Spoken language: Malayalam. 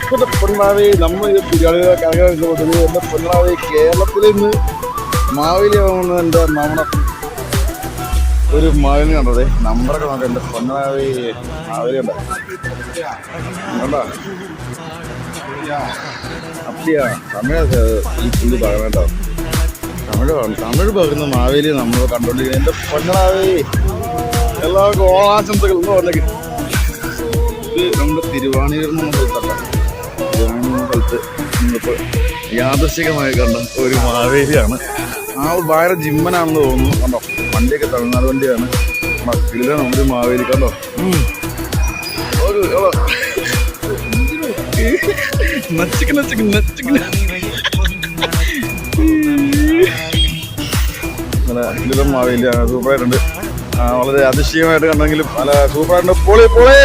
പൊന്നാവി നമ്മൾ ബിരിയാണിയുടെ കരകരക്കുന്നത് എൻ്റെ പൊന്നാവി കേരളത്തിൽ നിന്ന് മാവേലി ആവുന്ന എൻ്റെ നമ്മുടെ ഒരു മാവേലി കണ്ടതേ നമ്പറൊക്കെ നോക്കാം. എൻ്റെ പൊന്നാവി മാവേലി ഉണ്ടോ കണ്ടോ അപ്പിയാ തമിഴ് ഈ പുള്ളി പറയണം കേട്ടോ. തമിഴ് പറയുന്ന മാവേലി നമ്മൾ കണ്ടോണ്ടിരിക്കുന്നത്. എൻ്റെ പൊന്നാവി എല്ലാവർക്കും ഓണാശംസകൾ എന്ന് പറഞ്ഞേക്ക്. ഇത് നമ്മുടെ തിരുവാണിയൂർ എന്ന സ്ഥലത്തല്ല, തിരുവാണിയൂർ എന്ന സ്ഥലത്ത് നിങ്ങളിപ്പോൾ യാദൃശികമായി കണ്ട ഒരു മാവേലിയാണ്. ആൾ ഭയങ്കര ജിമ്മനാണെന്ന് തോന്നുന്നു. കണ്ടോ വണ്ടിയൊക്കെ തമിഴ്നാട് വണ്ടിയാണ്. കിളിലാണ് ഒരു മാവേലി കണ്ടോ. കിളിലം മാവേലിയാണ്. സൂപ്പറായിട്ടുണ്ട്. വളരെ അതിശയമായിട്ട് കണ്ടെങ്കിലും നല്ല സൂപ്പറായിട്ടുണ്ട്. പൊളി പൊളി.